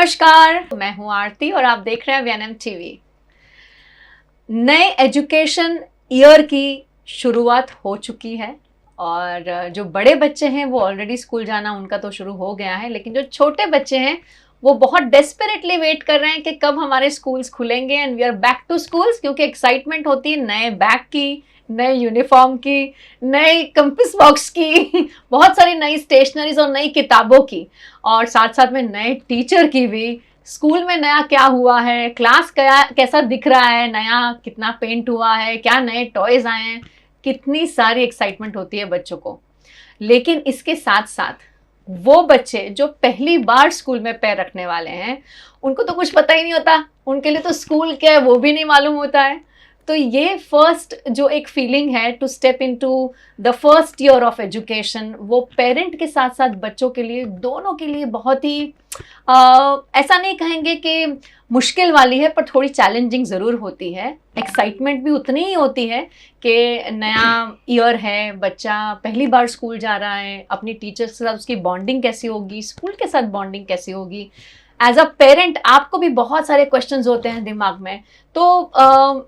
नमस्कार, मैं हूं आरती और आप देख रहे हैं वीएनएम टीवी। नए एजुकेशन ईयर की शुरुआत हो चुकी है और जो बड़े बच्चे हैं वो ऑलरेडी स्कूल जाना उनका तो शुरू हो गया है, लेकिन जो छोटे बच्चे हैं वो बहुत डेस्परेटली वेट कर रहे हैं कि कब हमारे स्कूल्स खुलेंगे and we are back to schools, क्योंकि एक्साइटमेंट होती है नए बैग की, नए यूनिफॉर्म की, नई कंपास बॉक्स की, बहुत सारी नई स्टेशनरीज और नई किताबों की, और साथ साथ में नए टीचर की भी। स्कूल में नया क्या हुआ है, क्लास कैसा दिख रहा है, नया कितना पेंट हुआ है, क्या नए टॉयज आए हैं, कितनी सारी एक्साइटमेंट होती है बच्चों को। लेकिन इसके साथ साथ वो बच्चे जो पहली बार स्कूल में पैर रखने वाले हैं उनको तो कुछ पता ही नहीं होता, उनके लिए तो स्कूल क्या है वो भी नहीं मालूम होता है। तो ये फर्स्ट जो एक फीलिंग है to step into the first year of education, वो पेरेंट के साथ साथ बच्चों के लिए, दोनों के लिए बहुत ही ऐसा नहीं कहेंगे कि मुश्किल वाली है, पर थोड़ी चैलेंजिंग ज़रूर होती है। एक्साइटमेंट भी उतनी ही होती है कि नया ईयर है, बच्चा पहली बार स्कूल जा रहा है, अपनी टीचर के साथ उसकी बॉन्डिंग कैसी होगी, स्कूल के साथ बॉन्डिंग कैसी होगी। एज अ पेरेंट आपको भी बहुत सारे क्वेश्चंस होते हैं दिमाग में, तो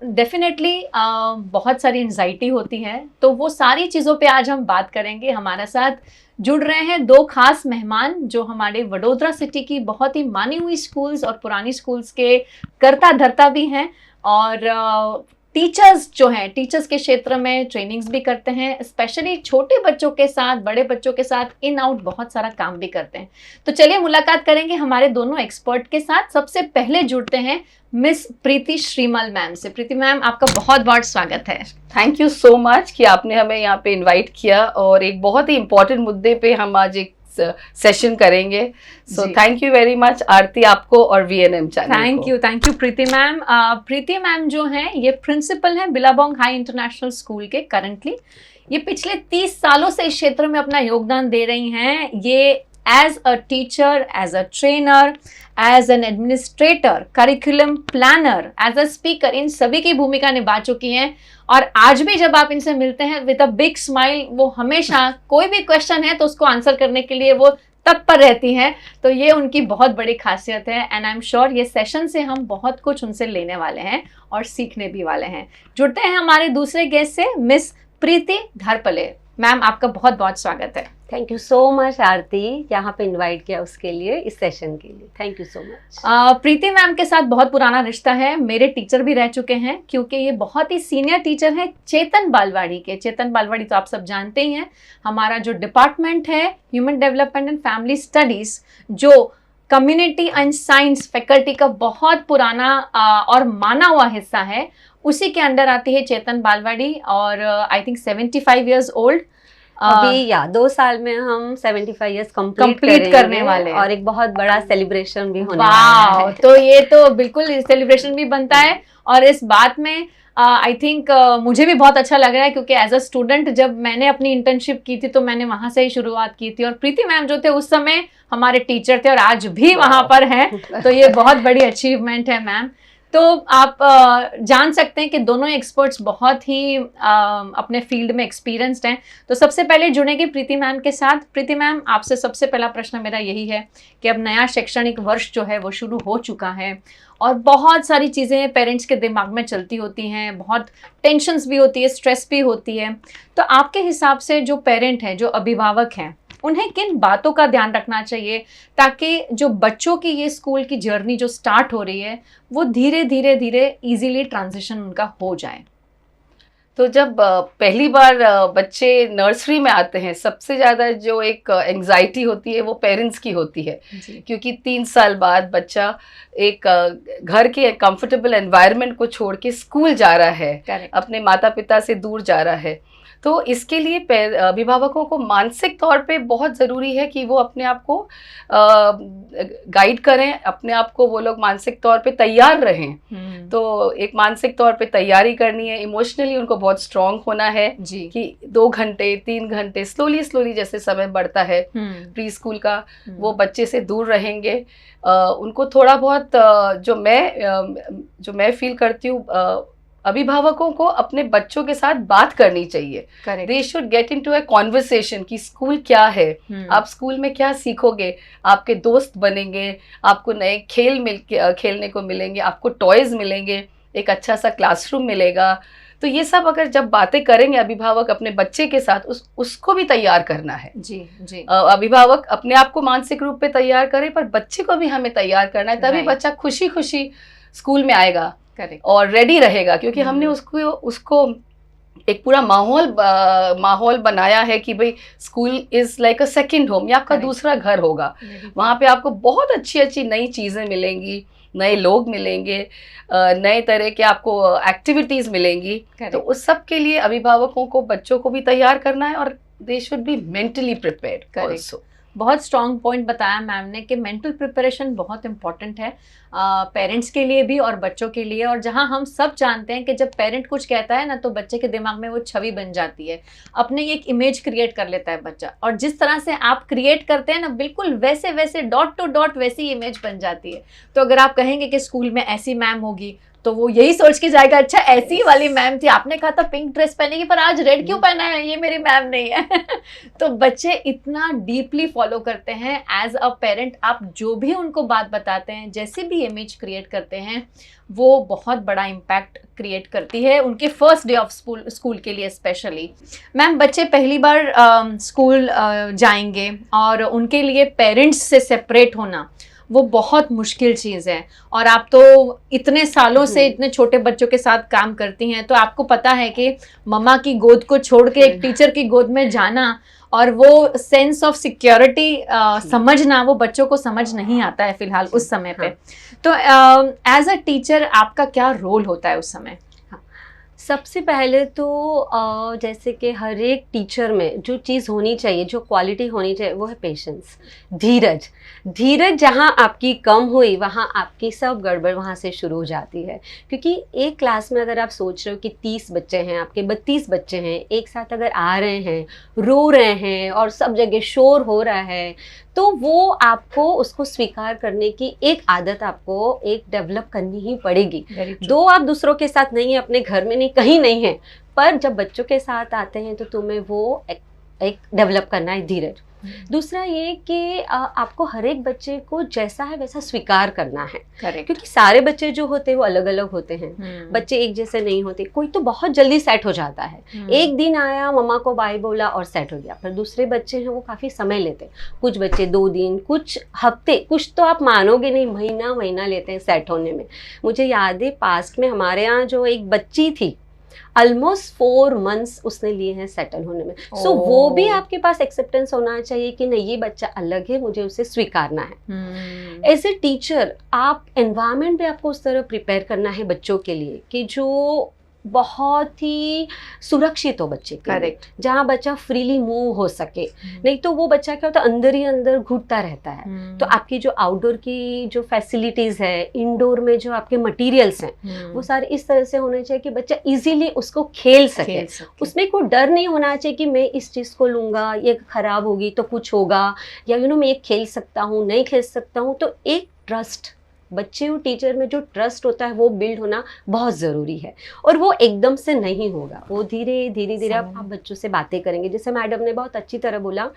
डेफिनेटली बहुत सारी एंजाइटी होती है। तो वो सारी चीज़ों पे आज हम बात करेंगे। हमारे साथ जुड़ रहे हैं दो खास मेहमान जो हमारे वडोदरा सिटी की बहुत ही मानी हुई स्कूल्स और पुरानी स्कूल्स के करता धरता भी हैं, और टीचर्स जो हैं, टीचर्स के क्षेत्र में ट्रेनिंग्स भी करते हैं, स्पेशली छोटे बच्चों के साथ, बड़े बच्चों के साथ इन आउट बहुत सारा काम भी करते हैं। तो चलिए मुलाकात करेंगे हमारे दोनों एक्सपर्ट के साथ। सबसे पहले जुड़ते हैं मिस प्रीति श्रीमल मैम से। प्रीति मैम, आपका बहुत बहुत स्वागत है। थैंक यू सो मच कि आपने हमें यहाँ पे इनवाइट किया, और एक बहुत ही इम्पोर्टेंट मुद्दे पे हम आज एक सेशन करेंगे। So thank you very much Aarti, आपको और वीएनएम चैनल को। Thank you Preeti ma'am. Preeti ma'am जो हैं ये प्रिंसिपल हैं बिलाबोंग हाई इंटरनेशनल स्कूल के करंटली। ये पिछले 30 सालों से इस क्षेत्र में अपना योगदान दे रही हैं। ये as a teacher, as a trainer, as an administrator, curriculum planner, as a speaker, इन सभी की भूमिका निभा चुकी हैं। और आज भी जब आप इनसे मिलते हैं विद अ बिग स्माइल, वो हमेशा कोई भी क्वेश्चन है तो उसको आंसर करने के लिए वो तत्पर रहती हैं। तो ये उनकी बहुत बड़ी खासियत है, एंड आई एम श्योर ये सेशन से हम बहुत कुछ उनसे लेने वाले हैं और सीखने भी वाले हैं। जुड़ते हैं हमारे दूसरे गेस्ट से, मिस प्रीति धारपले। मैम, आपका बहुत बहुत स्वागत है। थैंक यू सो मच आरती, यहाँ पे इनवाइट किया उसके लिए, इस सेशन के लिए thank you so much. Preeti ma'am के साथ बहुत पुराना रिश्ता है, मेरे टीचर भी रह चुके हैं, क्योंकि ये बहुत ही सीनियर टीचर हैं चेतन बालवाड़ी के। चेतन बालवाड़ी तो आप सब जानते ही हैं, हमारा जो डिपार्टमेंट है human development and family studies, जो कम्युनिटी एंड साइंस फैकल्टी का बहुत पुराना और माना हुआ हिस्सा है, उसी के अंडर आती है चेतन बालवाड़ी। और आई थिंक 75 ईयर्स ओल्ड अभी 2 साल में हम 75 इयर्स कंप्लीट करने वाले हैं, और एक बहुत बड़ा सेलिब्रेशन भी होने वाला है। तो ये तो बिल्कुल सेलिब्रेशन भी बनता है, और इस बात में आई थिंक मुझे भी बहुत अच्छा लग रहा है, क्योंकि एज अ स्टूडेंट जब मैंने अपनी इंटर्नशिप की थी तो मैंने वहां से ही शुरुआत की थी, और प्रीति मैम जो थे उस समय हमारे टीचर थे और आज भी वहां पर हैं। तो ये बहुत बड़ी अचीवमेंट है मैम। तो आप जान सकते हैं कि दोनों एक्सपर्ट्स बहुत ही अपने फील्ड में एक्सपीरियंस्ड हैं। तो सबसे पहले जुड़ेंगे प्रीति मैम के साथ। प्रीति मैम, आपसे सबसे पहला प्रश्न मेरा यही है कि अब नया शैक्षणिक वर्ष जो है वो शुरू हो चुका है, और बहुत सारी चीज़ें पेरेंट्स के दिमाग में चलती होती हैं, बहुत टेंशन्स भी होती है, स्ट्रेस भी होती है। तो आपके हिसाब से जो पेरेंट हैं, जो अभिभावक हैं, उन्हें किन बातों का ध्यान रखना चाहिए ताकि जो बच्चों की ये स्कूल की जर्नी जो स्टार्ट हो रही है वो धीरे धीरे धीरे इजीली ट्रांजिशन उनका हो जाए? तो जब पहली बार बच्चे नर्सरी में आते हैं, सबसे ज़्यादा जो एक एंग्जाइटी होती है वो पेरेंट्स की होती है, क्योंकि 3 साल बाद बच्चा एक घर के कंफर्टेबल एनवायरनमेंट को छोड़ के स्कूल जा रहा है, अपने माता पिता से दूर जा रहा है। तो इसके लिए अभिभावकों को मानसिक तौर पे बहुत ज़रूरी है कि वो अपने आप को गाइड करें, अपने आप को वो लोग मानसिक तौर पे तैयार रहें। तो एक मानसिक तौर पे तैयारी करनी है, इमोशनली उनको बहुत स्ट्रांग होना है कि 2 घंटे 3 घंटे स्लोली जैसे समय बढ़ता है प्री स्कूल का, वो बच्चे से दूर रहेंगे। उनको थोड़ा बहुत जो मैं फील करती हूँ, अभिभावकों को अपने बच्चों के साथ बात करनी चाहिए। Correct. They should get into a conversation कि स्कूल क्या है, आप स्कूल में क्या सीखोगे, आपके दोस्त बनेंगे, आपको नए खेलने को मिलेंगे, आपको टॉयज मिलेंगे, एक अच्छा सा क्लासरूम मिलेगा। तो ये सब अगर जब बातें करेंगे अभिभावक अपने बच्चे के साथ, उसको भी तैयार करना है। जी जी। अभिभावक अपने आप को मानसिक रूप पे तैयार करे, पर बच्चे को भी हमें तैयार करना है, तभी बच्चा खुशी खुशी स्कूल में आएगा। करेक्ट। और रेडी रहेगा, क्योंकि हमने उसको एक पूरा माहौल बनाया है कि भाई school is like a second home, या आपका दूसरा घर होगा। वहाँ पे आपको बहुत अच्छी अच्छी नई चीज़ें मिलेंगी, नए लोग मिलेंगे, नए तरह के आपको एक्टिविटीज़ मिलेंगी। तो उस सब के लिए अभिभावकों को बच्चों को भी तैयार करना है, और they should be mentally prepared also. बहुत स्ट्रॉन्ग पॉइंट बताया मैम ने कि मेंटल प्रिपरेशन बहुत इंपॉर्टेंट है पेरेंट्स के लिए भी और बच्चों के लिए। और जहां हम सब जानते हैं कि जब पेरेंट कुछ कहता है ना, तो बच्चे के दिमाग में वो छवि बन जाती है, अपने एक इमेज क्रिएट कर लेता है बच्चा, और जिस तरह से आप क्रिएट करते हैं ना, बिल्कुल वैसे वैसे डॉट टू डॉट वैसी इमेज बन जाती है। तो अगर आप कहेंगे कि स्कूल में ऐसी मैम होगी, तो वो यही सोच के जाएगा, अच्छा ऐसी वाली मैम थी, आपने कहा था पिंक ड्रेस पहनेगी, पर आज रेड क्यों पहना है, ये मेरी मैम नहीं है। तो बच्चे इतना डीपली फॉलो करते हैं एज अ पेरेंट। आप जो भी उनको बात बताते हैं, जैसे भी इमेज क्रिएट करते हैं, वो बहुत बड़ा इम्पैक्ट क्रिएट करती है उनके फर्स्ट डे ऑफ स्कूल के लिए स्पेशली। मैम, बच्चे पहली बार स्कूल जाएंगे और उनके लिए पेरेंट्स से सेपरेट होना वो बहुत मुश्किल चीज़ है। और आप तो इतने सालों से इतने छोटे बच्चों के साथ काम करती हैं, तो आपको पता है कि मम्मा की गोद को छोड़ के एक टीचर की गोद में जाना और वो सेंस ऑफ सिक्योरिटी समझना, वो बच्चों को समझ नहीं आता है फिलहाल उस समय पे। तो एज अ टीचर आपका क्या रोल होता है उस समय? सबसे पहले तो जैसे कि हर एक टीचर में जो चीज़ होनी चाहिए, जो क्वालिटी होनी चाहिए, वो है पेशेंस, धीरज। धीरज जहाँ आपकी कम हुई, वहाँ आपकी सब गड़बड़ वहाँ से शुरू हो जाती है। क्योंकि एक क्लास में अगर आप सोच रहे हो कि 30 बच्चे हैं, आपके 32 बच्चे हैं, एक साथ अगर आ रहे हैं, रो रहे हैं और सब जगह शोर हो रहा है, तो वो आपको उसको स्वीकार करने की एक आदत आपको एक डेवलप करनी ही पड़ेगी। दो आप दूसरों के साथ नहीं है, अपने घर में नहीं, कहीं नहीं है, पर जब बच्चों के साथ आते हैं तो तुम्हें वो एक डेवलप करना है धीरज। दूसरा ये कि आपको हर एक बच्चे को जैसा है वैसा स्वीकार करना है। क्योंकि सारे बच्चे जो होते हैं वो अलग अलग होते हैं, बच्चे एक जैसे नहीं होते। कोई तो बहुत जल्दी सेट हो जाता है, एक दिन आया, मम्मा को बाय बोला और सेट हो गया। पर दूसरे बच्चे हैं वो काफ़ी समय लेते हैं, कुछ बच्चे 2 दिन, कुछ हफ्ते, कुछ तो आप मानोगे नहीं महीना लेते हैं सेट होने में। मुझे याद है पास्ट में हमारे यहाँ जो एक बच्ची थी, ऑलमोस्ट 4 months उसने लिए हैं सेटल होने में। सो वो भी आपके पास एक्सेप्टेंस होना चाहिए कि नहीं, ये बच्चा अलग है, मुझे उसे स्वीकारना है। एज ए टीचर आप एनवायरनमेंट भी आपको उस तरह प्रिपेयर करना है बच्चों के लिए कि जो बहुत ही सुरक्षित हो बच्चे के लिए, जहाँ बच्चा फ्रीली मूव हो सके। नहीं तो वो बच्चा क्या होता है, अंदर ही अंदर घुटता रहता है। तो आपकी जो आउटडोर की जो फैसिलिटीज़ है, इंडोर में जो आपके मटेरियल्स हैं, वो सारे इस तरह से होने चाहिए कि बच्चा इजीली उसको खेल सके। उसमें कोई डर नहीं होना चाहिए कि मैं इस चीज़ को लूँगा, ये ख़राब होगी तो कुछ होगा, या मैं ये खेल सकता हूँ, नहीं खेल सकता हूँ। तो एक ट्रस्ट, बच्चे और टीचर में जो ट्रस्ट होता है वो बिल्ड होना बहुत ज़रूरी है। और वो एकदम से नहीं होगा, वो धीरे धीरे आप बच्चों से बातें करेंगे। जैसे मैडम ने बहुत अच्छी तरह बोला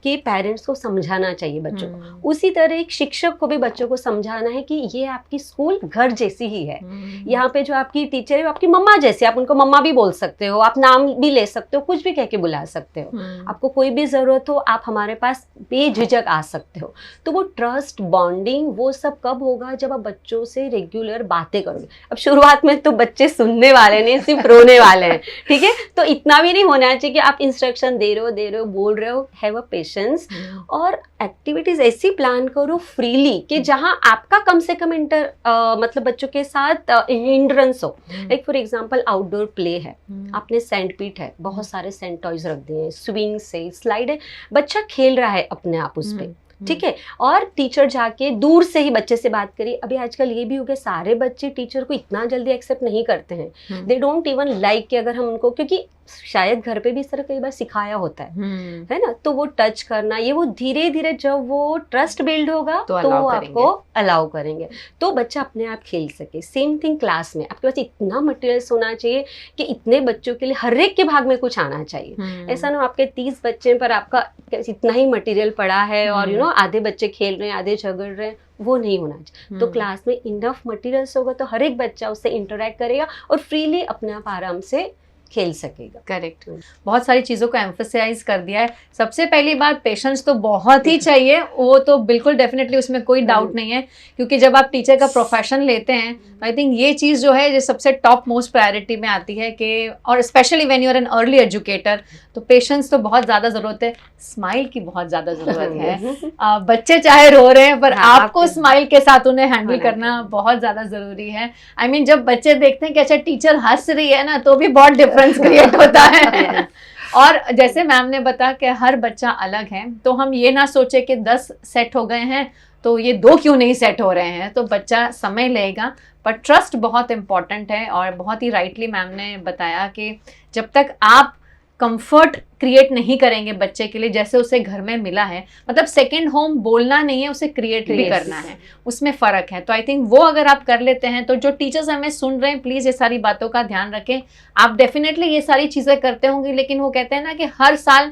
कि पेरेंट्स को समझाना चाहिए बच्चों को, उसी तरह एक शिक्षक को भी बच्चों को समझाना है कि ये आपकी स्कूल घर जैसी ही है। यहाँ पे जो आपकी टीचर है वो आपकी मम्मा जैसी, आप उनको मम्मा भी बोल सकते हो, आप नाम भी ले सकते हो, कुछ भी कह के बुला सकते हो। आपको कोई भी ज़रूरत हो आप हमारे पास बेझिझक आ सकते हो। तो वो ट्रस्ट, बॉन्डिंग, वो सब कब होगा, जब आप बच्चों से रेगुलर बातें करोगे। अब शुरुआत में तो बच्चे सुनने वाले नहीं, सिर्फ रोने वाले हैं, ठीक है। तो इतना भी नहीं होना चाहिए कि आप इंस्ट्रक्शन दे रहे हो, बोल रहे हो। हैव अ पेशेंस और एक्टिविटीज ऐसी प्लान करो फ्रीली कि जहां आपका कम से कम मतलब बच्चों के साथ हिंड्रेंस हो। Like for example outdoor play है, आपने सैंड पीट है, बहुत सारे सैंड टॉयज रख दिए हैं, स्विंग से स्लाइड है, बच्चा खेल रहा है अपने आप उस पे, ठीक है। और टीचर जाके दूर से ही बच्चे से बात करिए। अभी आजकल ये भी हो गया, सारे बच्चे टीचर को इतना जल्दी एक्सेप्ट नहीं करते हैं। दे डोंट इवन लाइक कि अगर हम उनको, क्योंकि शायद घर पे भी इस तरह कई बार सिखाया होता है ना, तो वो टच करना, ये वो धीरे धीरे जब वो ट्रस्ट बिल्ड होगा तो तो allow वो करेंगे। आपको अलाउ करेंगे, तो बच्चा अपने आप खेल सके। सेम थिंग क्लास में आपके पास इतना मटेरियल्स होना चाहिए कि इतने बच्चों के लिए हर एक के भाग में कुछ आना चाहिए। ऐसा ना हो आपके 30 बच्चे हैं पर आपका इतना ही मटेरियल पड़ा है और यू नो आधे बच्चे खेल रहे हैं, आधे झगड़ रहे हैं, वो नहीं होना चाहिए। तो क्लास में इनफ मटेरियल्स होगा तो हर एक बच्चा उससे इंटरेक्ट करेगा और फ्रीली अपने आप आराम से खेल सकेगा। करेक्ट, बहुत सारी चीज़ों को एम्फसाइज कर दिया है। सबसे पहली बात, पेशेंस तो बहुत ही चाहिए, वो तो बिल्कुल डेफिनेटली उसमें कोई डाउट नहीं है, क्योंकि जब आप टीचर का प्रोफेशन लेते हैं आई थिंक ये चीज़ जो है ये सबसे टॉप मोस्ट प्रायोरिटी में आती है कि, और specially when you are an early educator, तो पेशेंस तो बहुत ज़्यादा ज़रूरत है, स्माइल की बहुत ज़्यादा ज़रूरत है। बच्चे चाहे रो रहे हैं पर हाँ, आपको स्माइल के साथ उन्हें हैंडल करना बहुत ज़्यादा ज़रूरी है। आई मीन जब बच्चे देखते हैं कि अच्छा टीचर हंस रही है ना, तो भी बहुत डिफरेंस क्रिएट होता है। और जैसे मैम ने बताया कि हर बच्चा अलग है, तो हम ये ना सोचे कि 10 सेट हो गए हैं तो ये 2 क्यों नहीं सेट हो रहे हैं, तो बच्चा समय लेगा, पर ट्रस्ट बहुत इंपॉर्टेंट है। और बहुत ही राइटली मैम ने बताया कि जब तक आप कंफर्ट क्रिएट नहीं करेंगे बच्चे के लिए जैसे उसे घर में मिला है, मतलब सेकंड होम बोलना नहीं है, उसे क्रिएट भी करना है, उसमें फ़र्क है। तो आई थिंक वो अगर आप कर लेते हैं, तो जो टीचर्स हमें सुन रहे हैं प्लीज़ ये सारी बातों का ध्यान रखें। आप डेफिनेटली ये सारी चीज़ें करते होंगे, लेकिन वो कहते हैं ना कि हर साल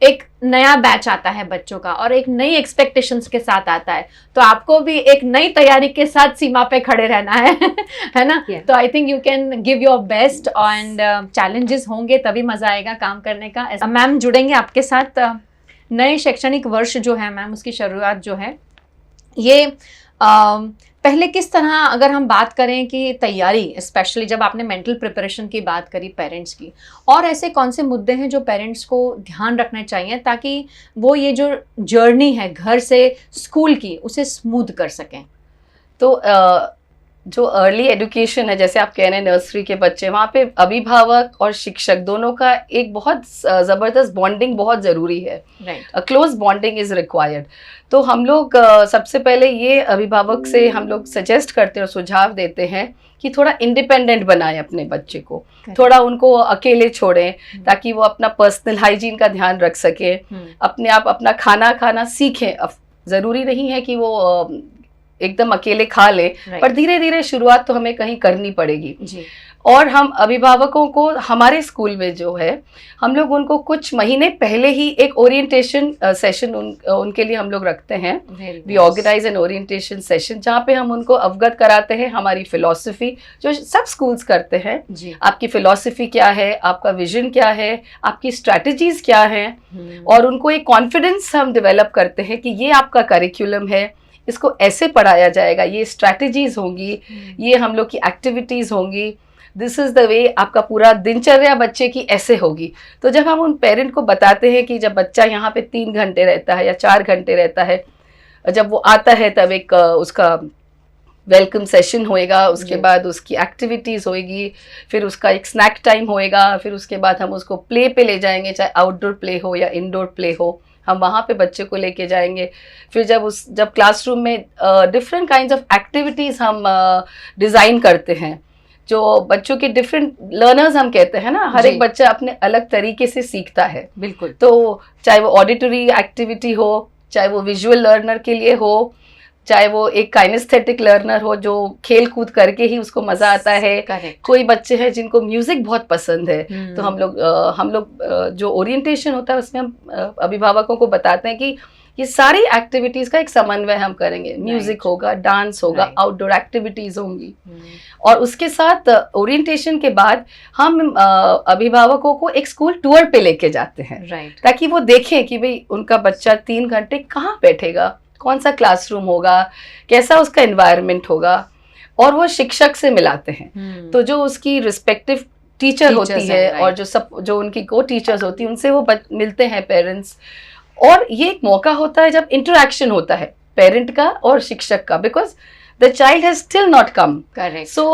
एक नया बैच आता है बच्चों का और एक नई एक्सपेक्टेशंस के साथ आता है, तो आपको भी एक नई तैयारी के साथ सीमा पे खड़े रहना है ना। तो I think you can give your best and challenges होंगे तभी मजा आएगा काम करने का। मैम जुड़ेंगे आपके साथ। नए शैक्षणिक वर्ष जो है मैम, उसकी शुरुआत जो है ये पहले किस तरह, अगर हम बात करें कि तैयारी, स्पेशली जब आपने मेंटल प्रिपरेशन की बात करी पेरेंट्स की, और ऐसे कौन से मुद्दे हैं जो पेरेंट्स को ध्यान रखने चाहिए ताकि वो ये जो जर्नी है घर से स्कूल की उसे स्मूथ कर सकें? तो जो अर्ली एजुकेशन है, जैसे आप कह रहे हैं नर्सरी के बच्चे, वहाँ पे अभिभावक और शिक्षक दोनों का एक बहुत ज़बरदस्त बॉन्डिंग बहुत ज़रूरी है। Right, close bonding is required. तो हम लोग सबसे पहले ये अभिभावक से हम लोग सजेस्ट करते हैं और सुझाव देते हैं कि थोड़ा इंडिपेंडेंट बनाएं अपने बच्चे को, थोड़ा उनको अकेले छोड़ें ताकि वो अपना पर्सनल हाइजीन का ध्यान रख सके, अपने आप अपना खाना खाना सीखें। ज़रूरी नहीं है कि वो एकदम अकेले खा ले, पर धीरे धीरे शुरुआत तो हमें कहीं करनी पड़ेगी जी। और हम अभिभावकों को हमारे स्कूल में जो है, हम लोग उनको कुछ महीने पहले ही एक ओरिएंटेशन सेशन उनके लिए हम लोग रखते हैं। We organize an orientation session जहाँ पे हम उनको अवगत कराते हैं हमारी फिलॉसफी, जो सब स्कूल्स करते हैं जी। आपकी फिलॉसफी क्या है, आपका विजन क्या है, आपकी स्ट्रैटेजीज क्या हैं, और उनको एक कॉन्फिडेंस हम डेवलप करते हैं कि ये आपका करिकुलम है, इसको ऐसे पढ़ाया जाएगा, ये स्ट्रैटेजीज होंगी, ये हम लोग की एक्टिविटीज होंगी, दिस इज़ द वे आपका पूरा दिनचर्या बच्चे की ऐसे होगी। तो जब हम उन पेरेंट को बताते हैं कि जब बच्चा यहाँ पे 3 घंटे रहता है या 4 घंटे रहता है, जब वो आता है तब एक उसका वेलकम सेशन होएगा, उसके बाद उसकी एक्टिविटीज़ होएगी, फिर उसका एक स्नैक टाइम होएगा, फिर उसके बाद हम उसको प्ले पे ले जाएंगे, चाहे आउटडोर प्ले हो या इंडोर प्ले हो, हम वहाँ पे बच्चे को लेके जाएंगे। फिर जब क्लासरूम में डिफरेंट काइंड्स ऑफ एक्टिविटीज़ हम डिज़ाइन करते हैं, जो बच्चों के डिफरेंट लर्नर्स हम कहते हैं ना, हर एक बच्चा अपने अलग तरीके से सीखता है। बिल्कुल। तो चाहे वो ऑडिटरी एक्टिविटी हो, चाहे वो विजुअल लर्नर के लिए हो, चाहे वो एक काइनेस्थेटिक लर्नर हो जो खेल कूद करके ही उसको मजा आता है। Correct. कोई बच्चे हैं जिनको म्यूजिक बहुत पसंद है, तो हम लोग जो ओरिएंटेशन होता है उसमें हम अभिभावकों को बताते हैं कि ये सारी एक्टिविटीज का एक समन्वय हम करेंगे। म्यूजिक होगा, डांस होगा, आउटडोर एक्टिविटीज होंगी, और उसके साथ ओरिएंटेशन के बाद हम अभिभावकों को एक स्कूल टूर पे लेके जाते हैं, ताकि वो देखें कि भाई उनका बच्चा 3 घंटे कहाँ बैठेगा, कौन सा क्लासरूम होगा, कैसा उसका एनवायरनमिंट होगा, और वो शिक्षक से मिलाते हैं। तो जो उसकी रिस्पेक्टिव टीचर होती है और जो उनकी को टीचर्स होती है, उनसे वो मिलते हैं पेरेंट्स, और ये एक मौका होता है जब इंटरेक्शन होता है पेरेंट का और शिक्षक का, because the child has still not come. So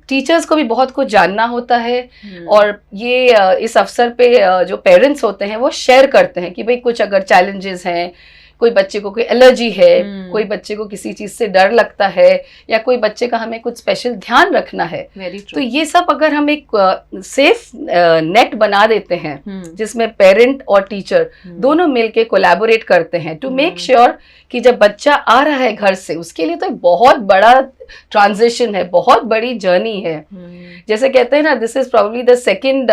teachers को भी बहुत कुछ जानना होता है, और ये इस अवसर पे जो पेरेंट्स होते हैं वो शेयर करते हैं कि भाई कुछ अगर चैलेंजेस हैं कोई बच्चे को कोई एलर्जी है, कोई बच्चे को किसी चीज से डर लगता है, या कोई बच्चे का हमें कुछ स्पेशल ध्यान रखना है, तो ये सब अगर हम एक सेफ नेट बना देते हैं जिसमें पेरेंट और टीचर दोनों मिलके कोलैबोरेट करते हैं टू मेक श्योर कि जब बच्चा आ रहा है घर से, उसके लिए तो एक बहुत बड़ा ट्रांजिशन है, बहुत बड़ी जर्नी है। जैसे कहते हैं ना, this is probably the second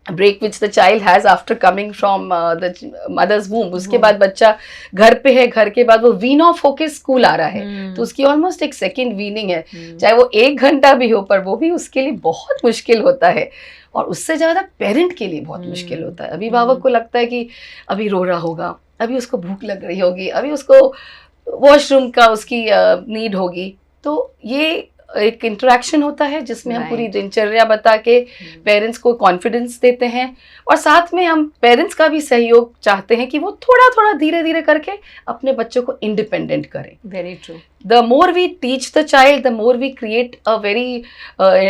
break which the child has after coming from the mother's womb. उसके बाद बच्चा घर पे है, घर के बाद वो वीन ऑफ होके स्कूल आ रहा है, तो उसकी ऑलमोस्ट एक सेकंड वीनिंग है, चाहे वो 1 घंटा भी हो, पर वो भी उसके लिए बहुत मुश्किल होता है, और उससे ज्यादा पेरेंट के लिए बहुत मुश्किल होता है। अभिभावक को लगता है कि अभी रो रहा होगा, अभी उसको भूख लग रही होगी, अभी उसको वॉशरूम का उसकी नीड होगी। तो ये एक इंटरेक्शन होता है जिसमें हम पूरी दिनचर्या बता के पेरेंट्स को कॉन्फिडेंस देते हैं, और साथ में हम पेरेंट्स का भी सहयोग चाहते हैं कि वो थोड़ा थोड़ा धीरे धीरे करके अपने बच्चों को इंडिपेंडेंट करें। Very true. The more we teach the child, the more we create a very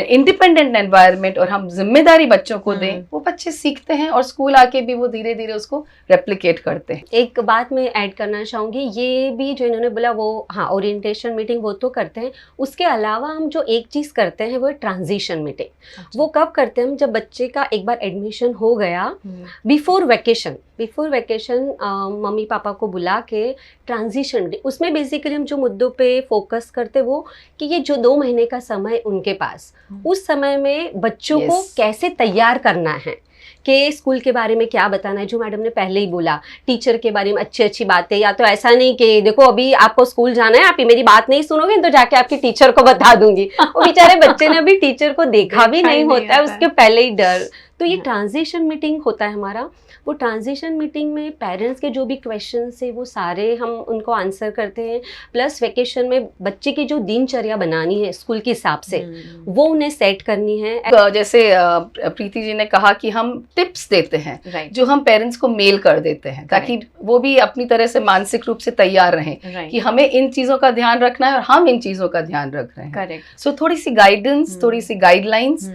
independent environment, और हम जिम्मेदारी बच्चों को दें, वो बच्चे सीखते हैं और स्कूल आके भी वो धीरे धीरे उसको रेप्लिकेट करते हैं। एक बात मैं ऐड करना चाहूँगी, ये भी जो इन्होंने बोला वो हाँ ओरिएंटेशन मीटिंग वो तो करते हैं, उसके अलावा हम जो एक चीज़ करते हैं वो है ट्रांजिशन मीटिंग। वो कब करते हैं हम, जब बच्चे का एक बार एडमिशन हो गया, बिफोर वैकेशन मम्मी पापा को बुला के ट्रांजिशन, उसमें बेसिकली हम जो मुद्दों पे फोकस करते वो कि ये जो 2 महीने का समय उनके पास, उस समय में बच्चों को कैसे तैयार करना है, कि स्कूल के बारे में क्या बताना है, जो मैडम ने पहले ही बोला, टीचर के बारे में अच्छी अच्छी बातें, या तो ऐसा नहीं कि देखो अभी आपको स्कूल जाना है, आप ही मेरी बात नहीं सुनोगे तो जाके आपके टीचर को बता दूंगी। वो बेचारे बच्चे ने अभी टीचर को देखा भी नहीं होता है, उसके पहले ही डर। तो ये ट्रांजिशन मीटिंग होता है हमारा। वो ट्रांजिशन मीटिंग में पेरेंट्स के जो भी क्वेश्चंस है वो सारे हम उनको आंसर करते हैं, प्लस वेकेशन में बच्चे की जो दिनचर्या बनानी है स्कूल के हिसाब से वो उन्हें सेट करनी है। जैसे प्रीति जी ने कहा कि हम टिप्स देते हैं जो हम पेरेंट्स को मेल कर देते हैं, ताकि वो भी अपनी तरह से मानसिक रूप से तैयार रहें कि हमें इन चीज़ों का ध्यान रखना है और हम इन चीज़ों का ध्यान रख रहे हैं। करेक्ट। सो थोड़ी सी गाइडेंस, थोड़ी सी गाइडलाइंस,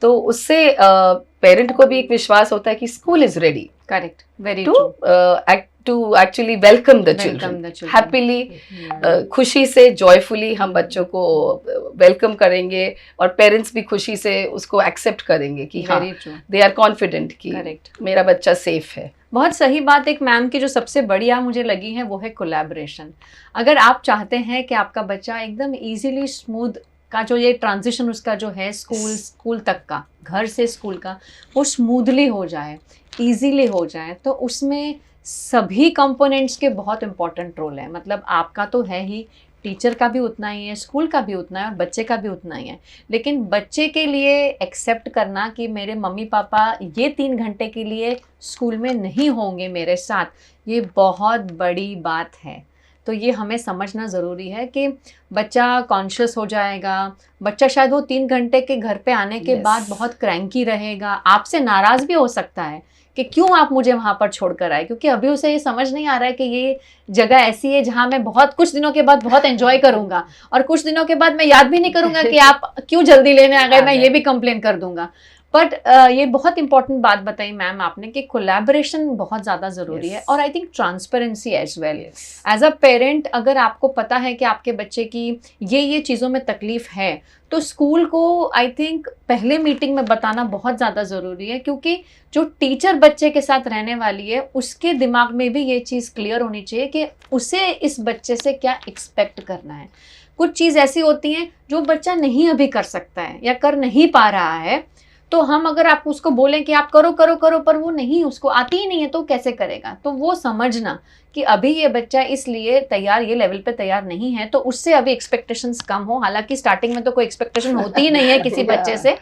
तो उससे पेरेंट को भी एक विश्वास होता है कि school is ready. Correct, very true. To actually welcome the children happily, खुशी से, जॉयफुली हम बच्चों को वेलकम करेंगे, और पेरेंट्स भी खुशी से उसको एक्सेप्ट करेंगे कि हाँ दे आर कॉन्फिडेंट कि मेरा बच्चा सेफ है। बहुत सही बात। एक मैम की जो सबसे बढ़िया मुझे लगी है वो है कोलैबोरेशन। अगर आप चाहते हैं कि आपका बच्चा एकदम इजीली स्मूथ का जो ये ट्रांजिशन उसका जो है स्कूल तक का, घर से स्कूल का, वो स्मूथली हो जाए, इजीली हो जाए, तो उसमें सभी कंपोनेंट्स के बहुत इंपॉर्टेंट रोल है। मतलब आपका तो है ही, टीचर का भी उतना ही है, स्कूल का भी उतना है, और बच्चे का भी उतना ही है। लेकिन बच्चे के लिए एक्सेप्ट करना कि मेरे मम्मी पापा ये 3 घंटे के लिए स्कूल में नहीं होंगे मेरे साथ, ये बहुत बड़ी बात है। तो ये हमें समझना ज़रूरी है कि बच्चा कॉन्शियस हो जाएगा, बच्चा शायद वो 3 घंटे के घर पे आने के बाद बहुत क्रैंकी रहेगा, आपसे नाराज़ भी हो सकता है कि क्यों आप मुझे वहाँ पर छोड़कर आए, क्योंकि अभी उसे ये समझ नहीं आ रहा है कि ये जगह ऐसी है जहाँ मैं बहुत कुछ दिनों के बाद बहुत एंजॉय करूँगा, और कुछ दिनों के बाद मैं याद भी नहीं करूँगा कि आप क्यों जल्दी लेने आ गए, मैं ये भी कंप्लेन कर दूंगा। बट ये बहुत इंपॉर्टेंट बात बताई मैम आपने कि कोलैबोरेशन बहुत ज़्यादा ज़रूरी है, और I think transparency as well. As a parent अगर आपको पता है कि आपके बच्चे की ये चीज़ों में तकलीफ है, तो स्कूल को आई थिंक पहले मीटिंग में बताना बहुत ज़्यादा ज़रूरी है, क्योंकि जो टीचर बच्चे के साथ रहने वाली है उसके दिमाग में भी ये चीज़ क्लियर होनी चाहिए कि उसे इस बच्चे से क्या एक्सपेक्ट करना है। कुछ चीज़ ऐसी होती हैं जो बच्चा नहीं अभी कर सकता है या कर नहीं पा रहा है, तो हम अगर आप उसको बोलें कि आप करो करो करो, पर वो नहीं, उसको आती ही नहीं है, तो कैसे करेगा। तो वो समझना कि अभी ये बच्चा इसलिए तैयार, ये लेवल पे तैयार नहीं है, तो उससे अभी एक्सपेक्टेशंस कम हो। हालांकि स्टार्टिंग में तो कोई एक्सपेक्टेशन होती ही नहीं है किसी बच्चे से,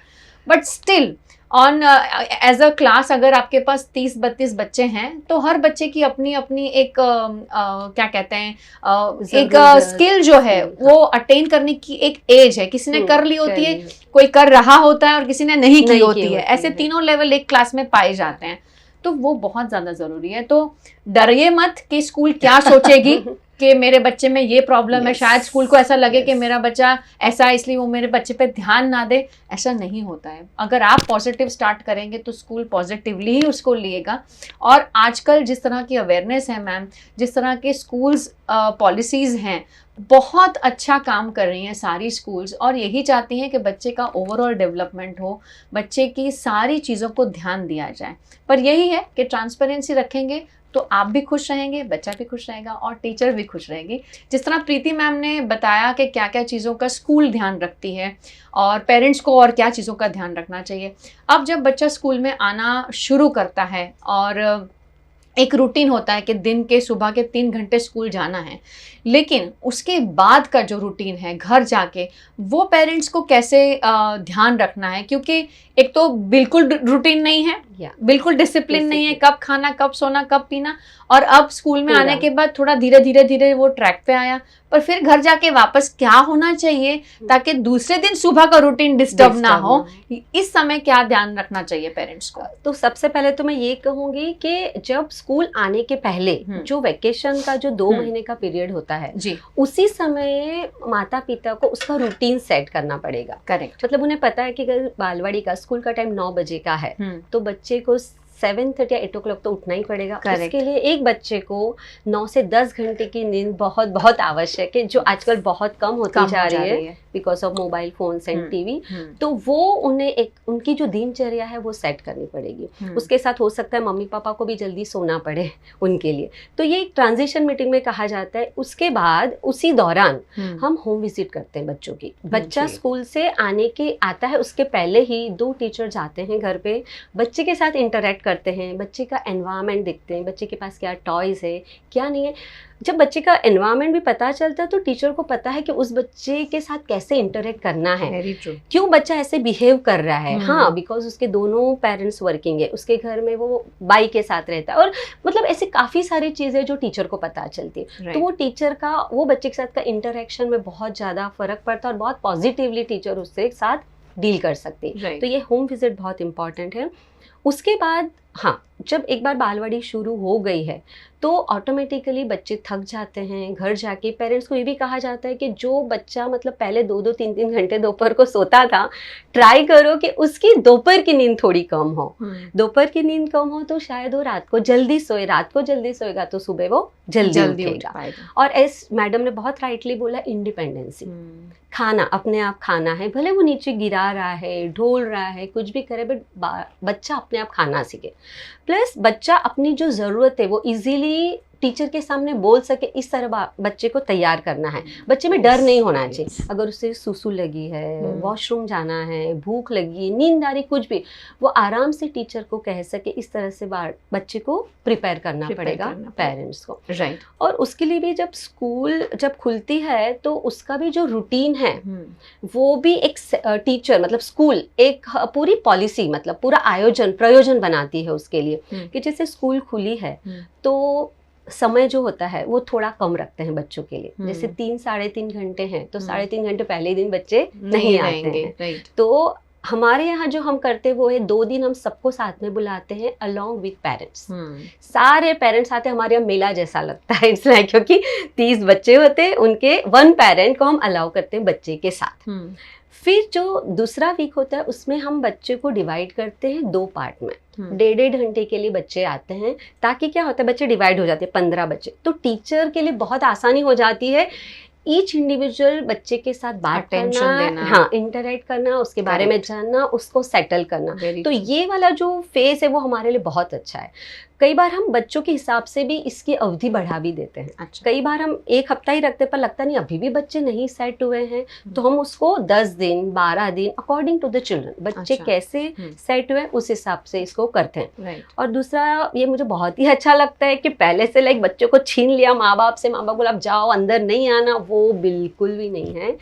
but still on as a class अगर आपके पास 30-32 बच्चे हैं, तो हर बच्चे की अपनी अपनी एक क्या कहते हैं एक स्किल जो है वो अटेन करने की एक एज है। किसी ने कर ली होती है, कोई कर रहा होता है, और किसी ने नहीं की होती है। ऐसे तीनों लेवल एक क्लास में पाए जाते हैं, तो वो बहुत ज़्यादा ज़रूरी है। तो डरिए मत कि स्कूल क्या सोचेगी, कि मेरे बच्चे में ये प्रॉब्लम है, Yes. शायद स्कूल को ऐसा लगे कि Yes. मेरा बच्चा ऐसा है इसलिए वो मेरे बच्चे पे ध्यान ना दे। ऐसा नहीं होता है। अगर आप पॉजिटिव स्टार्ट करेंगे तो स्कूल पॉजिटिवली ही उसको लेगा। और आजकल जिस तरह की अवेयरनेस है मैम, जिस तरह के स्कूल्स पॉलिसीज़ हैं, बहुत अच्छा काम कर रही हैं सारी स्कूल्स, और यही चाहती हैं कि बच्चे का ओवरऑल डेवलपमेंट हो, बच्चे की सारी चीज़ों को ध्यान दिया जाए। पर यही है कि ट्रांसपेरेंसी रखेंगे तो आप भी खुश रहेंगे, बच्चा भी खुश रहेगा और टीचर भी खुश रहेगी। जिस तरह प्रीति मैम ने बताया कि क्या क्या चीज़ों का स्कूल ध्यान रखती है और पेरेंट्स को और क्या चीज़ों का ध्यान रखना चाहिए। अब जब बच्चा स्कूल में आना शुरू करता है और एक रूटीन होता है कि दिन के सुबह के 3 घंटे स्कूल जाना है, लेकिन उसके बाद का जो रूटीन है घर जाके, वो पेरेंट्स को कैसे ध्यान रखना है, क्योंकि एक तो बिल्कुल रूटीन नहीं है, बिल्कुल डिसिप्लिन नहीं है, कब खाना, कब सोना, कब पीना, और अब स्कूल में आने के बाद थोड़ा धीरे धीरे वो ट्रैक पे आया, पर फिर घर जाके वापस क्या होना चाहिए ताकि दूसरे दिन सुबह का रूटीन डिस्टर्ब ना हो, इस समय क्या ध्यान रखना चाहिए पेरेंट्स को? तो सबसे पहले तो मैं ये कहूंगी कि जब स्कूल आने के पहले जो वेकेशन का जो 2 महीने का पीरियड होता है जी, उसी समय माता पिता को उसका रूटीन सेट करना पड़ेगा। करेक्ट। मतलब उन्हें पता है कि अगर बालवाड़ी का स्कूल का टाइम 9 बजे का है तो बच्चे को 7:30 या 8 o'clock तो उठना ही पड़ेगा। Correct. उसके लिए एक बच्चे को 9 से 10 घंटे की नींद बहुत बहुत आवश्यक है, जो आजकल बहुत कम होती जा रही है because of mobile phones and TV. तो वो उन्हें एक उनकी जो दिनचर्या है वो सेट करनी पड़ेगी। उसके साथ हो सकता है मम्मी पापा को भी जल्दी सोना पड़े उनके लिए, तो ये एक ट्रांजिशन मीटिंग में कहा जाता है। उसके बाद उसी दौरान हम होम विजिट करते हैं बच्चों की। बच्चा स्कूल से आने के आता है उसके पहले ही 2 टीचर जाते हैं घर पे, बच्चे के साथ इंटरेक्ट करते हैं, बच्चे का एनवायरनमेंट देखते हैं, बच्चे के पास क्या टॉयज है क्या नहीं है। जब बच्चे का एनवायरनमेंट भी पता चलता है तो टीचर को पता है कि उस बच्चे के साथ कैसे इंटरेक्ट करना है, Very true. क्यों बच्चा ऐसे बिहेव कर रहा है। हाँ, बिकॉज उसके दोनों पेरेंट्स वर्किंग है, उसके घर में वो बाई के साथ रहता है, और मतलब ऐसे काफ़ी सारी चीज़ें जो टीचर को पता चलती है। तो वो टीचर का वो बच्चे के साथ का इंटरेक्शन में बहुत ज़्यादा फर्क पड़ता है और बहुत पॉजिटिवली टीचर उससे एक साथ डील कर सकती है। तो ये होम विजिट बहुत इंपॉर्टेंट है। उसके बाद हाँ, जब एक बार बालवाड़ी शुरू हो गई है तो ऑटोमेटिकली बच्चे थक जाते हैं। घर जाके पेरेंट्स को ये भी कहा जाता है कि जो बच्चा मतलब पहले 2-2, 3-3 घंटे दोपहर को सोता था, ट्राई करो कि उसकी दोपहर की नींद थोड़ी कम हो। दोपहर की नींद कम हो तो शायद वो रात को जल्दी सोए, रात को जल्दी सोएगा तो सुबह वो जल्दी उठेगा। और एस मैडम ने बहुत राइटली बोला, इंडिपेंडेंसी, खाना अपने आप खाना है, भले वो नीचे गिरा रहा है, ढोल रहा है, कुछ भी करे, बट बच्चा अपने आप खाना सीखे। प्लस बच्चा अपनी जो ज़रूरत है वो इजीली टीचर के सामने बोल सके, इस तरह बच्चे को तैयार करना है। बच्चे में डर नहीं होना चाहिए। अगर उसे सुसु लगी है, वॉशरूम जाना है, भूख लगी, नींद आ रही, कुछ भी, वो आराम से टीचर को कह सके। इस तरह से बच्चे को प्रिपेयर करना पड़ेगा पेरेंट्स को। राइट। और उसके लिए भी जब स्कूल जब खुलती है तो उसका भी जो रूटीन है वो भी एक टीचर मतलब स्कूल एक पूरी पॉलिसी मतलब पूरा प्रयोजन बनाती है उसके लिए कि जैसे स्कूल खुली है तो समय जो होता है वो थोड़ा कम रखते हैं बच्चों के लिए। जैसे 3-3.5 घंटे हैं तो 3.5 घंटे पहले दिन बच्चे नहीं आते हैं। तो हमारे यहाँ जो हम करते हैं वो है 2 दिन हम सबको साथ में बुलाते हैं अलॉन्ग विथ पेरेंट्स। सारे पेरेंट्स आते हैं, हमारे यहाँ मेला जैसा लगता है इसलिए, क्योंकि 30 बच्चे होते हैं, उनके 1 पेरेंट को हम अलाउ करते हैं बच्चे के साथ। फिर जो दूसरा वीक होता है उसमें हम बच्चे को डिवाइड करते हैं 2 पार्ट में। 1.5 घंटे के लिए बच्चे आते हैं, ताकि क्या होता है बच्चे डिवाइड हो जाते हैं 15 बच्चे, तो टीचर के लिए बहुत आसानी हो जाती है ईच इंडिविजुअल बच्चे के साथ बात करना, हाँ, इंटरेक्ट करना, उसके बारे में जानना, उसको सेटल करना। तो ये वाला जो फेज है वो हमारे लिए बहुत अच्छा है। कई बार हम बच्चों के हिसाब से भी इसकी अवधि बढ़ा भी देते हैं। अच्छा। कई बार हम 1 हफ्ता ही रखते पर लगता नहीं अभी भी बच्चे नहीं सेट हुए हैं तो हम उसको 10 दिन 12 दिन अकॉर्डिंग टू द चिल्ड्रन बच्चे कैसे सेट हुए उस हिसाब से इसको करते हैं। और दूसरा ये मुझे बहुत ही अच्छा लगता है कि पहले से लाइक बच्चों को छीन लिया माँ बाप से, माँ बाप बोला आप जाओ अंदर नहीं आना, वो बिल्कुल भी नहीं है।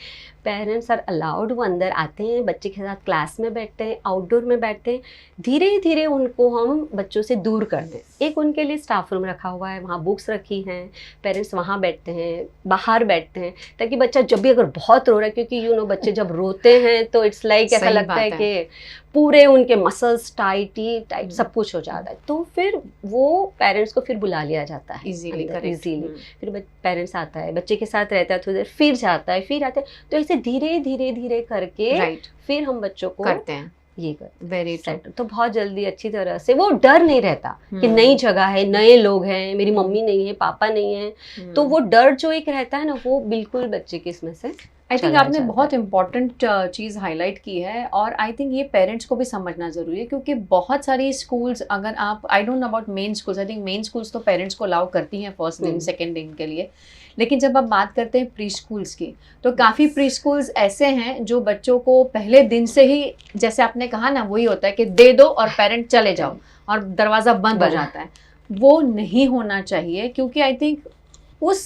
पेरेंट्स आर अलाउड, वो अंदर आते हैं, बच्चे के साथ क्लास में बैठते हैं, आउटडोर में बैठते हैं, धीरे धीरे उनको हम बच्चों से दूर कर दें। एक उनके लिए स्टाफ रूम रखा हुआ है, वहाँ बुक्स रखी हैं, पेरेंट्स वहाँ बैठते हैं, बाहर बैठते हैं, ताकि बच्चा जब भी अगर बहुत रो रहा है, क्योंकि बच्चे जब रोते हैं तो इट्स लाइक ऐसा लगता है कि पूरे उनके मसल्स टाइट सब कुछ हो जाता है, तो फिर वो पेरेंट्स को फिर बुला लिया जाता है इजीली। फिर पेरेंट्स आता है, बच्चे के साथ रहता है, थोड़ी देर फिर जाता है, फिर आता है, तो ऐसे धीरे धीरे धीरे करके फिर हम बच्चों को करते हैं ये करते हैं। वेरी तो बहुत जल्दी अच्छी तरह से वो डर नहीं रहता कि नई जगह है, नए लोग हैं, मेरी मम्मी नहीं है, पापा नहीं है, तो वो डर जो एक रहता है ना, वो बिल्कुल बच्चे के इसमें से आई थिंक आपने बहुत इंपॉर्टेंट चीज़ हाईलाइट की है, और आई थिंक ये पेरेंट्स को भी समझना ज़रूरी है, क्योंकि बहुत सारी स्कूल्स, अगर आप, I don't know about main schools, I think main schools तो पेरेंट्स को अलाउ करती हैं फर्स्ट दिन सेकेंड दिन के लिए, लेकिन जब आप बात करते हैं प्री स्कूल्स की, तो काफ़ी प्री स्कूल्स ऐसे हैं जो बच्चों को पहले दिन से ही, जैसे आपने कहा ना, वही होता है कि दे दो और पेरेंट चले जाओ और दरवाज़ा बंद हो जाता है। वो नहीं होना चाहिए, क्योंकि आई थिंक उस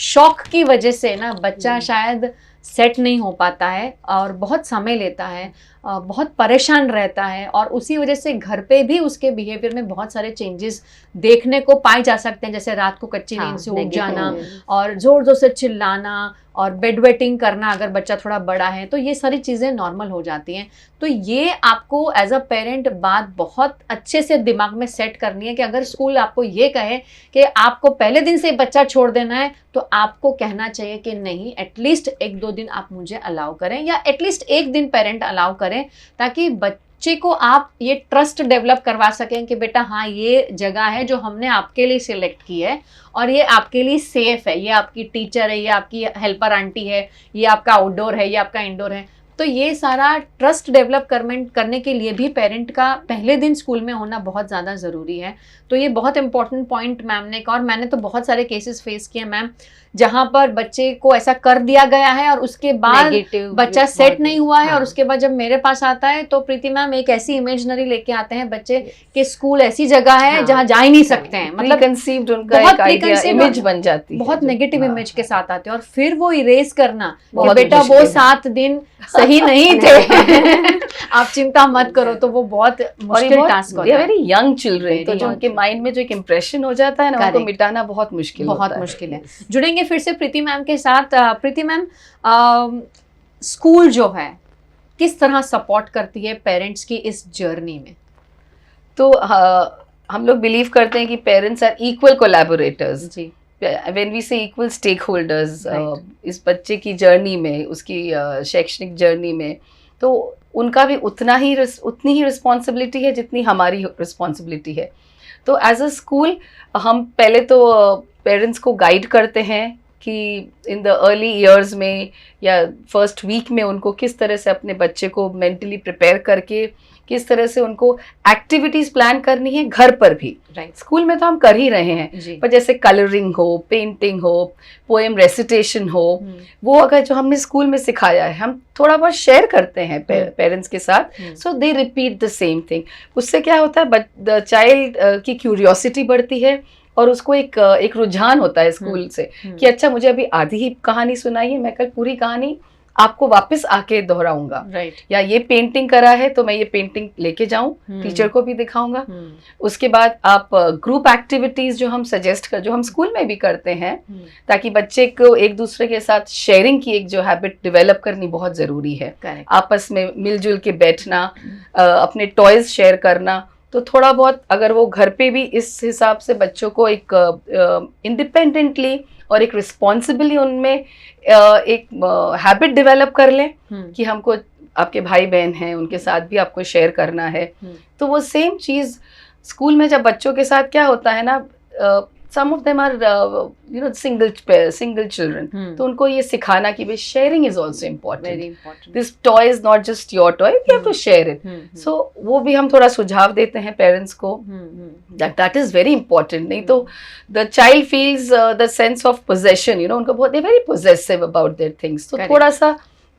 शॉक की वजह से ना बच्चा शायद सेट नहीं हो पाता है और बहुत समय लेता है, बहुत परेशान रहता है, और उसी वजह से घर पे भी उसके बिहेवियर में बहुत सारे चेंजेस देखने को पाए जा सकते हैं, जैसे रात को कच्ची नींद से उठ जाना और जोर जोर से चिल्लाना और बेड वेटिंग करना, अगर बच्चा थोड़ा बड़ा है तो ये सारी चीज़ें नॉर्मल हो जाती हैं। तो ये आपको एज अ पेरेंट बात बहुत अच्छे से दिमाग में सेट करनी है कि अगर स्कूल आपको ये कहे कि आपको पहले दिन से बच्चा छोड़ देना है, तो आपको कहना चाहिए कि नहीं, एटलीस्ट 1-2 दिन आप मुझे अलाउ करें, या एटलीस्ट 1 दिन पेरेंट अलाउ करें, ताकि बच्चे को आप ये ट्रस्ट डेवलप करवा सकें कि बेटा हाँ, ये जगह है जो हमने आपके लिए सिलेक्ट की है और ये आपके लिए सेफ है, ये आपकी टीचर है, ये आपकी हेल्पर आंटी है, ये आपका आउटडोर है, ये आपका इंडोर है। तो ये सारा ट्रस्ट डेवलप करने के लिए भी पेरेंट का पहले दिन स्कूल में होना बहुत ज़्यादा ज़रूरी है। तो ये बहुत इंपॉर्टेंट पॉइंट मैम ने कहा, और मैंने तो बहुत सारे केसेस फेस किए मैम, जहाँ पर बच्चे को ऐसा कर दिया गया है और उसके बाद बच्चा सेट नहीं हुआ है, और उसके बाद जब मेरे पास आता है तो प्रीति मैम एक ऐसी इमेजिनरी लेके आते हैं बच्चे कि स्कूल ऐसी जगह है जहाँ जा ही नहीं सकते हैं, मतलब कंसीव्ड उनका एक आइडिया, इमेज बन जाती है, बहुत नेगेटिव इमेज के साथ आते हैं, और फिर वो इरेज करना कि बेटा वो 7 दिन सही नहीं थे आप चिंता मत करो, तो वो बहुत मुश्किल टास्क होता है। वेरी यंग चिल्ड्रन, तो जो उनके माइंड में जो एक इम्प्रेशन हो जाता है ना, उनको मिटाना बहुत मुश्किल है। जुड़ेंगे फिर से प्रीति मैम के साथ। प्रीति मैम, स्कूल जो है किस तरह सपोर्ट करती है पेरेंट्स की इस जर्नी में? तो हम लोग बिलीव करते हैं कि पेरेंट्स आर इक्वल कोलैबोरेटर्स जी, when we say equal stakeholders इस बच्चे की जर्नी में, उसकी शैक्षणिक जर्नी में, तो उनका भी उतनी ही रिस्पॉन्सिबिलिटी है जितनी हमारी रिस्पॉन्सिबिलिटी है। तो एज अ स्कूल हम पहले तो पेरेंट्स को गाइड करते हैं कि इन द अर्ली ईयर्स में या फर्स्ट वीक में उनको किस तरह से अपने बच्चे को मेंटली प्रिपेयर करके किस तरह से उनको एक्टिविटीज प्लान करनी है घर पर भी। स्कूल में तो हम कर ही रहे हैं, पर जैसे कलरिंग हो, पेंटिंग हो, पोएम रेसिटेशन हो, वो अगर जो हमने स्कूल में सिखाया है हम थोड़ा बहुत शेयर करते हैं पेरेंट्स के साथ, सो दे रिपीट द सेम थिंग। उससे क्या होता है, द चाइल्ड की क्यूरियोसिटी बढ़ती है और उसको एक रुझान होता है स्कूल से कि अच्छा, मुझे अभी आधी ही कहानी सुनाई है, मैं कल पूरी कहानी आपको वापस आके दोहराऊंगा, या ये पेंटिंग करा है तो मैं ये पेंटिंग लेके जाऊं, टीचर को भी दिखाऊंगा। उसके बाद आप ग्रुप एक्टिविटीज जो हम जो हम स्कूल में भी करते हैं, ताकि बच्चे को एक दूसरे के साथ शेयरिंग की एक जो हैबिट डेवलप करनी बहुत जरूरी है। आपस में मिलजुल के बैठना, अपने टॉयज शेयर करना, तो थोड़ा बहुत अगर वो घर पे भी इस हिसाब से बच्चों को एक इंडिपेंडेंटली और एक रिस्पॉन्सिबली उनमें एक हैबिट डेवलप कर लें कि हमको आपके भाई बहन हैं, उनके साथ भी आपको शेयर करना है, तो वो सेम चीज़ स्कूल में जब बच्चों के साथ क्या होता है ना, some of them are single children, तो उनको ये सिखाना कि भाई sharing is also important. Very important. This toy is not just your toy, we have to share it. So वो भी हम थोड़ा सुझाव देते हैं पेरेंट्स को, that is very important. नहीं तो the child feels the sense of possession, उनको बहुत they're very possessive about their things. तो थोड़ा सा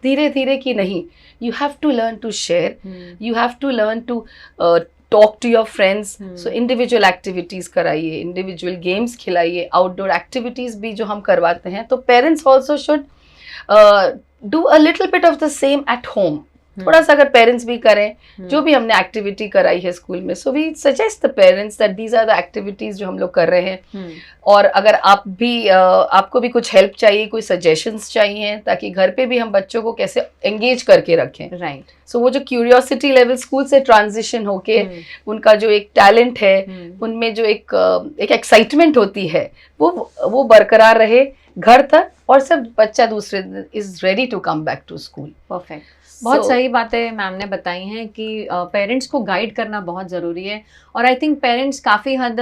धीरे धीरे कि नहीं, you have to learn to share, you have to learn to talk to your friends. So individual activities कराइए, individual games खिलाइए, outdoor activities भी जो हम करवाते हैं, तो parents also should do a little bit of the same at home. थोड़ा सा अगर पेरेंट्स भी करें जो भी हमने एक्टिविटी कराई है स्कूल में, so we suggest the parents that these are the activities जो हम लोग कर रहे हैं। और अगर आप भी आपको भी कुछ हेल्प चाहिए, कोई सजेशंस चाहिए, ताकि घर पे भी हम बच्चों को कैसे एंगेज करके रखें। राइट। सो वो जो क्यूरियोसिटी लेवल स्कूल से ट्रांजिशन होके उनका जो एक टैलेंट है, उनमें जो एक एक्साइटमेंट होती है, वो बरकरार रहे घर तक, और सब बच्चा दूसरे दिन is ready to come back to school. Perfect. बहुत सही बातें मैम ने बताई हैं कि पेरेंट्स को गाइड करना बहुत ज़रूरी है, और आई थिंक पेरेंट्स काफ़ी हद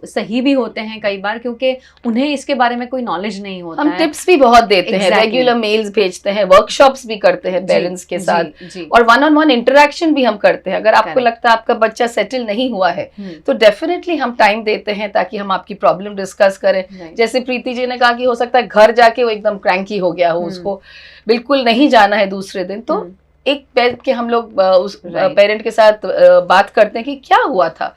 सही भी होते हैं कई बार, क्योंकि उन्हें इसके बारे में कोई नॉलेज नहीं होता हम है। टिप्स भी बहुत देते हैं, रेगुलर मेल्स भेजते हैं, वर्कशॉप्स भी करते हैं पेरेंट्स के साथ, और वन ऑन वन इंटरेक्शन भी हम करते हैं। अगर आपको लगता है आपका बच्चा सेटल नहीं हुआ है तो डेफिनेटली हम टाइम देते हैं ताकि हम आपकी प्रॉब्लम डिस्कस करें। जैसे प्रीति जी ने कहा कि हो सकता है घर जाके वो एकदम क्रैंकी हो गया हो, उसको बिल्कुल नहीं जाना है दूसरे दिन, तो एक बैठ के हम लोग उस पेरेंट के साथ बात करते हैं कि क्या हुआ था,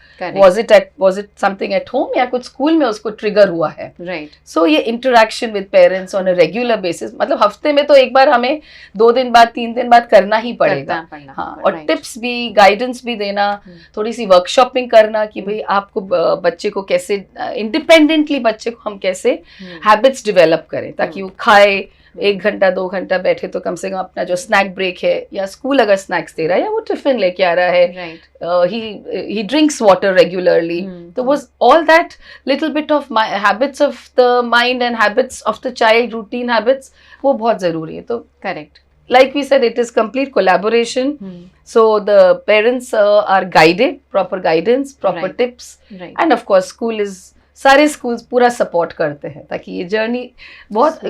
was it something at home या कुछ स्कूल में उसको ट्रिगर हुआ है। राइट। सो ये interaction with parents on a regular basis, मतलब हफ्ते में तो एक बार हमें 2 दिन बाद 3 दिन बाद करना ही पड़ेगा। हाँ, और टिप्स भी, गाइडेंस भी देना, थोड़ी सी वर्कशॉपिंग करना कि भाई आपको बच्चे को कैसे इंडिपेंडेंटली बच्चे को हम कैसे हैबिट्स डेवलप करें, ताकि वो खाए, 1 घंटा 2 घंटा बैठे तो कम से कम अपना जो स्नैक ब्रेक है, या स्कूल अगर स्नैक्स दे रहा है या वो टिफिन लेके आ रहा है, he drinks water regularly, तो was all that little bit of my habits of the mind and habits of the child, routine habits, वो बहुत जरूरी है। तो correct, like we said, it is complete collaboration. So the parents are guided, proper guidance, proper tips, and of course school is, सारे schools पूरा support करते हैं ताकि ये जर्नी बहुत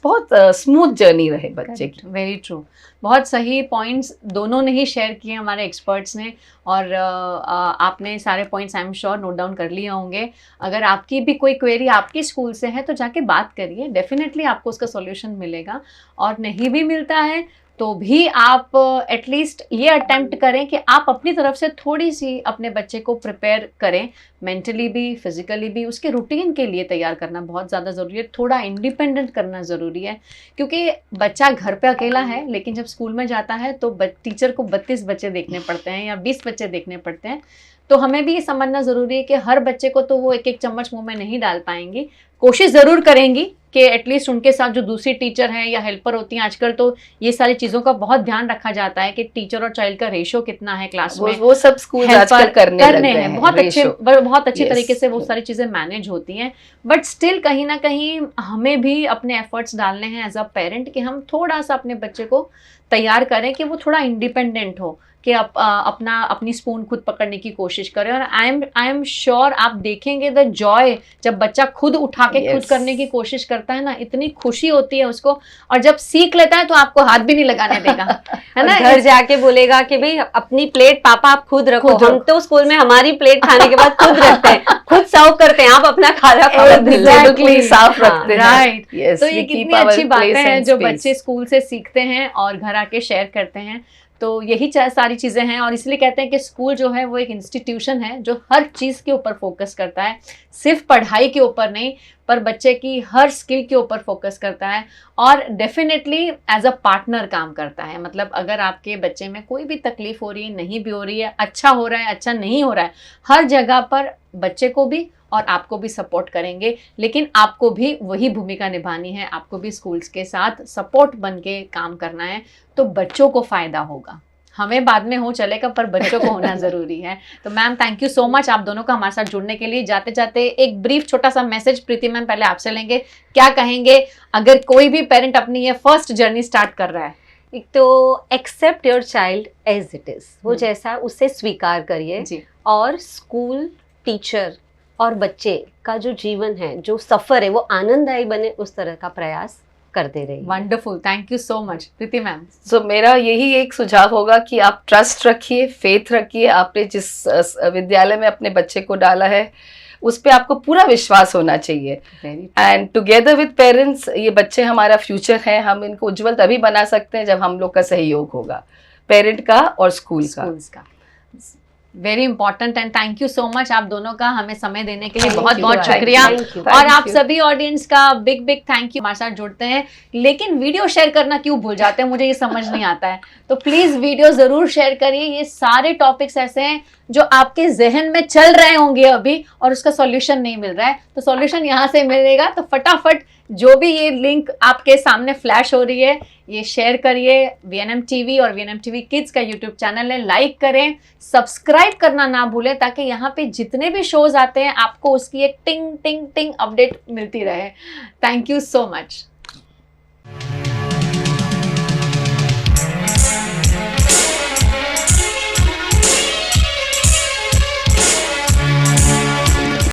बहुत स्मूथ जर्नी रहे बच्चे की। Very true. बहुत सही पॉइंट्स दोनों ने ही शेयर किए हमारे एक्सपर्ट्स ने, और आपने सारे points I am sure note down कर लिए होंगे। अगर आपकी भी कोई क्वेरी आपके स्कूल से है तो जाके बात करिए, डेफिनेटली आपको उसका सॉल्यूशन मिलेगा, और नहीं भी मिलता है तो भी आप एटलीस्ट ये अटेम्प्ट करें कि आप अपनी तरफ से थोड़ी सी अपने बच्चे को प्रिपेयर करें, मेंटली भी फिजिकली भी। उसके रूटीन के लिए तैयार करना बहुत ज़्यादा ज़रूरी है, थोड़ा इंडिपेंडेंट करना ज़रूरी है, क्योंकि बच्चा घर पे अकेला है लेकिन जब स्कूल में जाता है तो टीचर को 32 बच्चे देखने पड़ते हैं या 20 बच्चे देखने पड़ते हैं। तो हमें भी ये समझना ज़रूरी है कि हर बच्चे को तो वो 1-1 चम्मच मुँह में नहीं डाल पाएंगी, कोशिश ज़रूर करेंगी कि एटलीस्ट उनके साथ जो दूसरी टीचर हैं या हेल्पर होती हैं, आजकल तो ये सारी चीज़ों का बहुत ध्यान रखा जाता है कि टीचर और चाइल्ड का रेशो कितना है क्लास में, वो सब स्कूल आजकल करने हैं। बहुत अच्छे तरीके से वो सारी चीज़ें मैनेज होती हैं। बट स्टिल कहीं ना कहीं हमें भी अपने एफर्ट्स डालने हैं एज अ पेरेंट कि हम थोड़ा सा अपने बच्चे को तैयार करें कि वो थोड़ा इंडिपेंडेंट हो, कि अपनी स्पून खुद पकड़ने की कोशिश करें। और आई एम श्योर आप देखेंगे द जॉय, जब बच्चा खुद उठा के खुद करने की कोशिश करता है ना, इतनी खुशी होती है उसको, और जब सीख लेता है तो आपको हाथ भी नहीं लगाने देगा, है ना। घर जाके बोलेगा कि भाई अपनी प्लेट पापा आप खुद रखो, हम तो स्कूल में हमारी प्लेट खाने के बाद खुद रखते हैं, खुद सर्व करते हैं, आप अपना खाना साफ रखते हैं। राइट, तो ये कितनी अच्छी बातें हैं जो बच्चे स्कूल से सीखते हैं और घर आके शेयर करते हैं। तो यही सारी चीज़ें हैं, और इसलिए कहते हैं कि स्कूल जो है वो एक इंस्टीट्यूशन है जो हर चीज़ के ऊपर फोकस करता है, सिर्फ पढ़ाई के ऊपर नहीं, पर बच्चे की हर स्किल के ऊपर फोकस करता है, और डेफिनेटली एज अ पार्टनर काम करता है। मतलब अगर आपके बच्चे में कोई भी तकलीफ हो रही है, नहीं भी हो रही है, अच्छा हो रहा है, अच्छा नहीं हो रहा है, हर जगह पर बच्चे को भी और आपको भी सपोर्ट करेंगे, लेकिन आपको भी वही भूमिका निभानी है, आपको भी स्कूल्स के साथ सपोर्ट बन के काम करना है, तो बच्चों को फ़ायदा होगा। हमें बाद में हो चलेगा, पर बच्चों को होना ज़रूरी है। तो ma'am thank you so much आप दोनों का हमारे साथ जुड़ने के लिए। जाते जाते एक ब्रीफ छोटा सा मैसेज प्रीति मैम पहले आपसे लेंगे, क्या कहेंगे अगर कोई भी पेरेंट अपनी ये फर्स्ट जर्नी स्टार्ट कर रहा है? एक तो accept your child as it is, वो जैसा उसे स्वीकार करिए, और स्कूल, टीचर और बच्चे का जो जीवन है, जो सफ़र है, वो आनंददायी बने, उस तरह का प्रयास करते रहिए। Wonderful, thank you so much Preeti ma'am. So मेरा यही एक सुझाव होगा कि आप ट्रस्ट रखिए, फेथ रखिए, आपने जिस विद्यालय में अपने बच्चे को डाला है उस पे आपको पूरा विश्वास होना चाहिए। एंड टुगेदर विद पेरेंट्स, ये बच्चे हमारा फ्यूचर है, हम इनको उज्जवल तभी बना सकते हैं जब हम लोग का सहयोग होगा, पेरेंट का और स्कूल का। Very important and thank you so much आप दोनों का हमें समय देने के लिए Thank बहुत you. बहुत Thank शुक्रिया। you. और आप you. सभी ऑडियंस का बिग बिग थैंक यू, हमारे साथ जुड़ते हैं लेकिन वीडियो शेयर करना क्यों भूल जाते हैं, मुझे ये समझ नहीं आता है। तो प्लीज वीडियो जरूर शेयर करिए। ये सारे टॉपिक्स ऐसे हैं जो आपके जहन में चल रहे होंगे अभी और उसका सॉल्यूशन नहीं मिल रहा है, तो सॉल्यूशन यहाँ से मिलेगा। तो फटाफट जो भी ये लिंक आपके सामने फ्लैश हो रही है ये शेयर करिए। VNM TV और VNM TV किड्स का यूट्यूब चैनल है, लाइक करें, सब्सक्राइब करना ना भूलें ताकि यहाँ पे जितने भी शोज आते हैं आपको उसकी एक टिंग टिंग टिंग अपडेट मिलती रहे। Thank you so much.